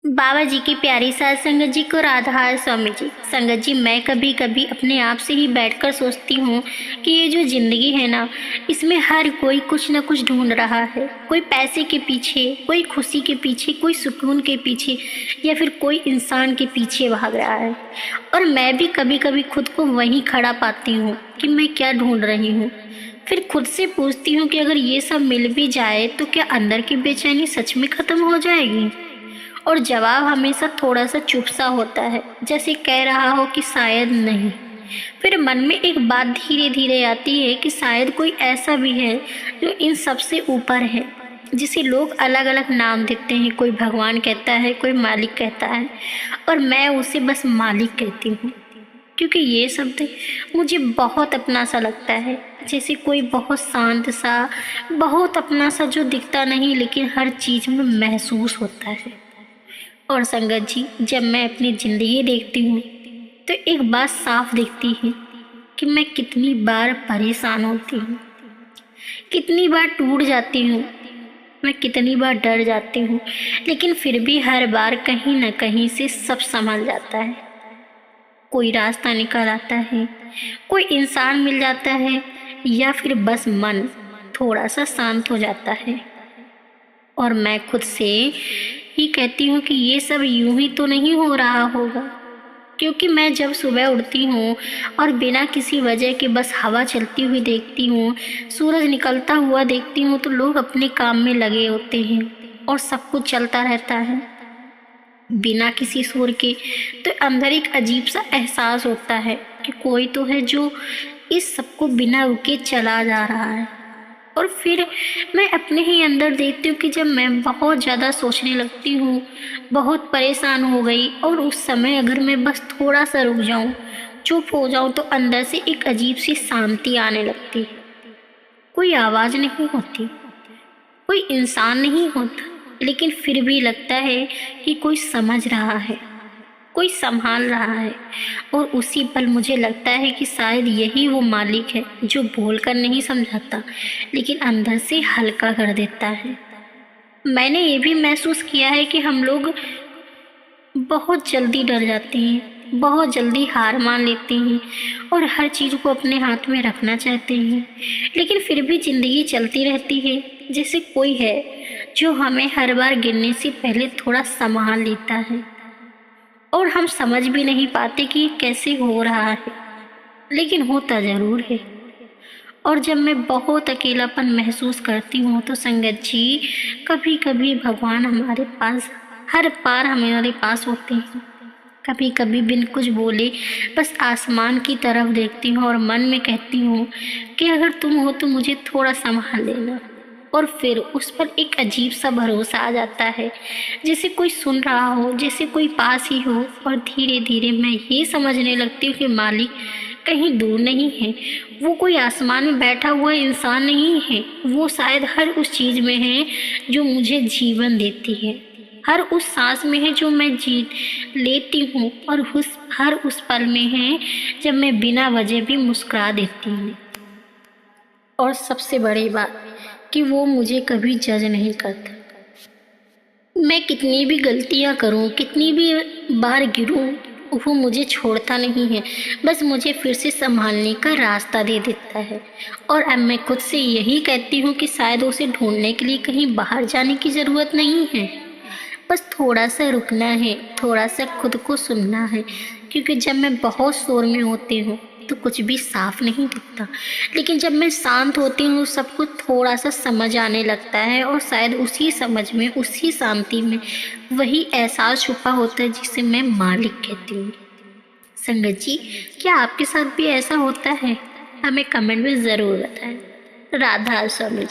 बाबा जी की प्यारी सास संगत जी को राधा स्वामी जी। संगत जी, मैं कभी कभी अपने आप से ही बैठकर सोचती हूँ कि ये जो ज़िंदगी है ना, इसमें हर कोई कुछ ना कुछ ढूंढ रहा है। कोई पैसे के पीछे, कोई खुशी के पीछे, कोई सुकून के पीछे, या फिर कोई इंसान के पीछे भाग रहा है। और मैं भी कभी कभी खुद को वहीं खड़ा पाती हूँ कि मैं क्या ढूंढ रही हूँ। फिर खुद से पूछती हूँ कि अगर ये सब मिल भी जाए तो क्या अंदर की बेचैनी सच में ख़त्म हो जाएगी। और जवाब हमेशा थोड़ा सा चुप सा होता है, जैसे कह रहा हो कि शायद नहीं। फिर मन में एक बात धीरे धीरे आती है कि शायद कोई ऐसा भी है जो इन सबसे ऊपर है, जिसे लोग अलग अलग नाम देते हैं। कोई भगवान कहता है, कोई मालिक कहता है, और मैं उसे बस मालिक कहती हूँ, क्योंकि ये शब्द मुझे बहुत अपना सा लगता है। जैसे कोई बहुत शांत सा, बहुत अपना सा, जो दिखता नहीं लेकिन हर चीज़ में महसूस होता है। और संगत जी, जब मैं अपनी ज़िंदगी देखती हूँ तो एक बात साफ दिखती है कि मैं कितनी बार परेशान होती हूँ, कितनी बार टूट जाती हूँ, मैं कितनी बार डर जाती हूँ, लेकिन फिर भी हर बार कहीं ना कहीं से सब संभल जाता है। कोई रास्ता निकल आता है, कोई इंसान मिल जाता है, या फिर बस मन थोड़ा सा शांत हो जाता है। और मैं खुद से ही कहती हूँ कि ये सब यूं ही तो नहीं हो रहा होगा, क्योंकि मैं जब सुबह उठती हूँ और बिना किसी वजह के बस हवा चलती हुई देखती हूँ, सूरज निकलता हुआ देखती हूँ, तो लोग अपने काम में लगे होते हैं और सब कुछ चलता रहता है बिना किसी शोर के। तो अंदर एक अजीब सा एहसास होता है कि कोई तो है जो इस सबको बिना रुके चला जा रहा है। और फिर मैं अपने ही अंदर देखती हूँ कि जब मैं बहुत ज़्यादा सोचने लगती हूँ, बहुत परेशान हो गई, और उस समय अगर मैं बस थोड़ा सा रुक जाऊँ, चुप हो जाऊँ, तो अंदर से एक अजीब सी शांति आने लगती है। कोई आवाज़ नहीं होती, कोई इंसान नहीं होता, लेकिन फिर भी लगता है कि कोई समझ रहा है, कोई संभाल रहा है। और उसी पल मुझे लगता है कि शायद यही वो मालिक है जो बोलकर नहीं समझाता, लेकिन अंदर से हल्का कर देता है। मैंने ये भी महसूस किया है कि हम लोग बहुत जल्दी डर जाते हैं, बहुत जल्दी हार मान लेते हैं, और हर चीज़ को अपने हाथ में रखना चाहते हैं। लेकिन फिर भी ज़िंदगी चलती रहती है, जैसे कोई है जो हमें हर बार गिरने से पहले थोड़ा संभाल लेता है। और हम समझ भी नहीं पाते कि ये कैसे हो रहा है, लेकिन होता ज़रूर है। और जब मैं बहुत अकेलापन महसूस करती हूँ तो संगत जी, कभी कभी भगवान हमारे पास, हर बार हमारे पास होते हैं। कभी कभी बिन कुछ बोले बस आसमान की तरफ देखती हूँ और मन में कहती हूँ कि अगर तुम हो तो मुझे थोड़ा संभाल लेना। और फिर उस पर एक अजीब सा भरोसा आ जाता है, जैसे कोई सुन रहा हो, जैसे कोई पास ही हो। और धीरे धीरे मैं ये समझने लगती हूँ कि मालिक कहीं दूर नहीं है, वो कोई आसमान में बैठा हुआ इंसान नहीं है, वो शायद हर उस चीज़ में है जो मुझे जीवन देती है, हर उस सांस में है जो मैं जी लेती हूँ, और हर उस पल में है जब मैं बिना वजह भी मुस्कुरा देती हूँ। और सबसे बड़ी बात कि वो मुझे कभी जज नहीं करता। मैं कितनी भी गलतियाँ करूँ, कितनी भी बार गिरूँ, वो मुझे छोड़ता नहीं है, बस मुझे फिर से संभालने का रास्ता दे देता है। और अब मैं खुद से यही कहती हूँ कि शायद उसे ढूंढने के लिए कहीं बाहर जाने की ज़रूरत नहीं है, बस थोड़ा सा रुकना है, थोड़ा सा खुद को सुनना है। क्योंकि जब मैं बहुत शोर में होती हूँ तो कुछ भी साफ नहीं दिखता, लेकिन जब मैं शांत होती हूँ सब कुछ थोड़ा सा समझ आने लगता है। और शायद उसी समझ में, उसी शांति में वही एहसास छुपा होता है जिसे मैं मालिक कहती हूँ। संगत जी, क्या आपके साथ भी ऐसा होता है? हमें कमेंट में ज़रूर बताएं। राधा स्वामी जी।